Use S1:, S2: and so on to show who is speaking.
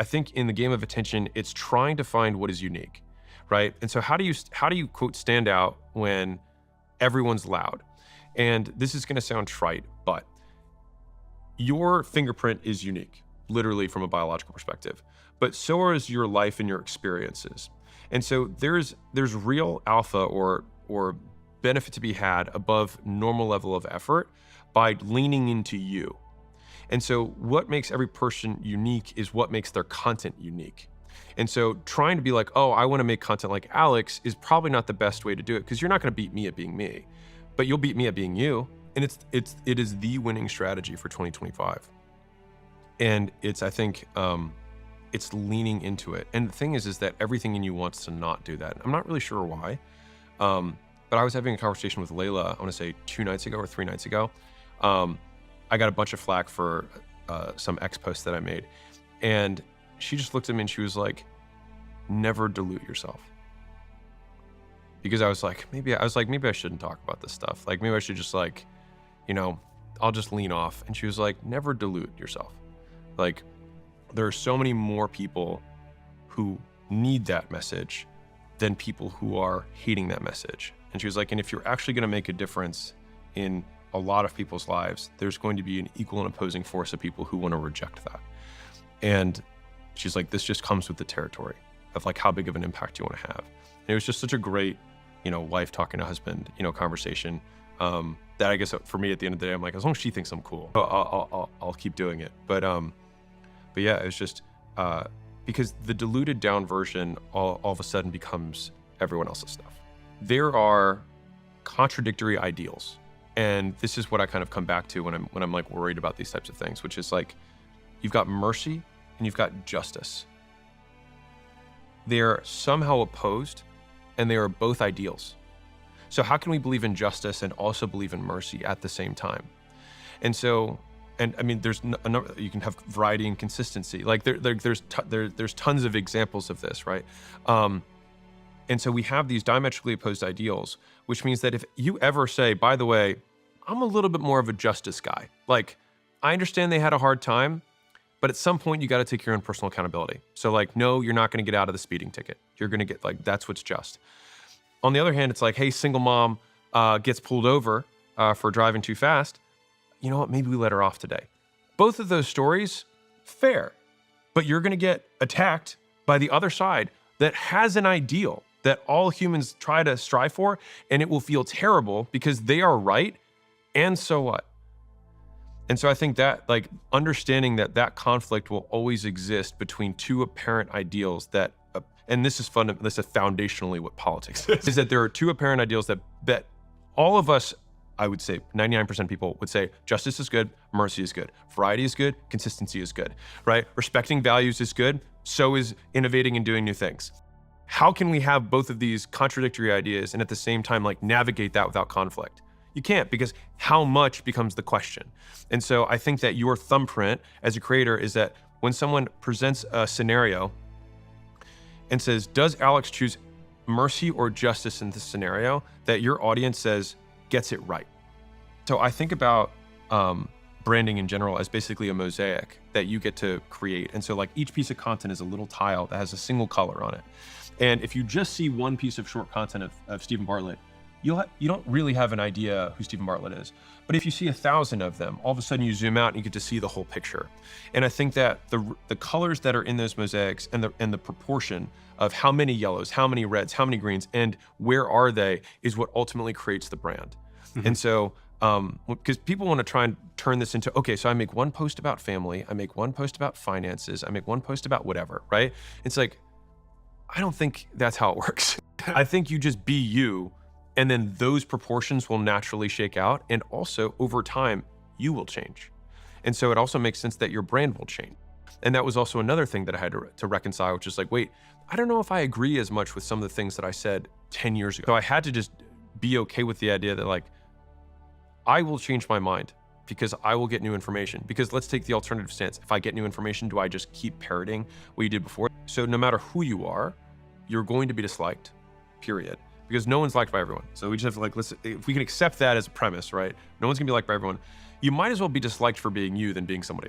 S1: think in the game of attention, it's trying to find what is unique, right? And so how do you quote stand out when everyone's loud? And this is gonna sound trite, but your fingerprint is unique, literally from a biological perspective, but so is your life and your experiences. And so there's real alpha or benefit to be had above normal level of effort by leaning into you. And so what makes every person unique is what makes their content unique. And so trying to be like, oh, I want to make content like Alex is probably not the best way to do it, because you're not going to beat me at being me, but you'll beat me at being you. And it is the winning strategy for 2025. And I think, it's leaning into it. And the thing is that everything in you wants to not do that. I'm not really sure why. But I was having a conversation with Layla, I want to say 2 nights ago or 3 nights ago. I got a bunch of flack for some X posts that I made. And she just looked at me and she was like, never dilute yourself. Because I was like, maybe I shouldn't talk about this stuff. Like maybe I should just like, I'll just lean off. And she was like, never dilute yourself. Like there are so many more people who need that message than people who are hating that message. And she was like, and if you're actually gonna make a difference in a lot of people's lives, there's going to be an equal and opposing force of people who wanna reject that. And she's like, this just comes with the territory of like how big of an impact you wanna have. And it was just such a great, wife talking to husband, conversation. That I guess for me at the end of the day, I'm like, as long as she thinks I'm cool, I'll keep doing it. But yeah, it was just, because the diluted down version all of a sudden becomes everyone else's stuff. There are contradictory ideals. And this is what I kind of come back to when I'm like worried about these types of things, which is like, you've got mercy and you've got justice. They're somehow opposed and they are both ideals. So how can we believe in justice and also believe in mercy at the same time? And so, and I mean, there's a number, you can have variety and consistency. Like there's tons of examples of this, right? And so we have these diametrically opposed ideals, which means that if you ever say, by the way, I'm a little bit more of a justice guy. Like, I understand they had a hard time, but at some point you got to take your own personal accountability. So like, no, you're not going to get out of the speeding ticket. You're going to get like, that's what's just. On the other hand, it's like, hey, single mom gets pulled over for driving too fast. You know what, maybe we let her off today. Both of those stories, fair, but you're going to get attacked by the other side that has an ideal that all humans try to strive for, and it will feel terrible because they are right, and so what? And so I think that like understanding that conflict will always exist between two apparent ideals that, and this is foundationally what politics is that there are two apparent ideals that all of us, I would say 99% of people would say justice is good, mercy is good, variety is good, consistency is good, right? Respecting values is good, so is innovating and doing new things. How can we have both of these contradictory ideas and at the same time like navigate that without conflict? You can't, because how much becomes the question. And so I think that your thumbprint as a creator is that when someone presents a scenario and says, does Alex choose mercy or justice in this scenario, that your audience says, gets it right. So I think about branding in general as basically a mosaic that you get to create. And so like each piece of content is a little tile that has a single color on it. And if you just see one piece of short content of Stephen Bartlett, you don't really have an idea who Stephen Bartlett is. But if you see 1,000 of them, all of a sudden you zoom out and you get to see the whole picture. And I think that the colors that are in those mosaics and the proportion of how many yellows, how many reds, how many greens, and where are they is what ultimately creates the brand. Mm-hmm. And so, because people want to try and turn this into, okay, so I make one post about family, I make one post about finances, I make one post about whatever, right? It's like, I don't think that's how it works. I think you just be you, and then those proportions will naturally shake out. And also over time, you will change. And so it also makes sense that your brand will change. And that was also another thing that I had to reconcile, which is like, wait, I don't know if I agree as much with some of the things that I said 10 years ago. So I had to just be okay with the idea that like, I will change my mind because I will get new information. Because let's take the alternative stance. If I get new information, do I just keep parroting what you did before? So no matter who you are, you're going to be disliked, period. Because no one's liked by everyone. So we just have to like, if we can accept that as a premise, right? No one's gonna be liked by everyone. You might as well be disliked for being you than being somebody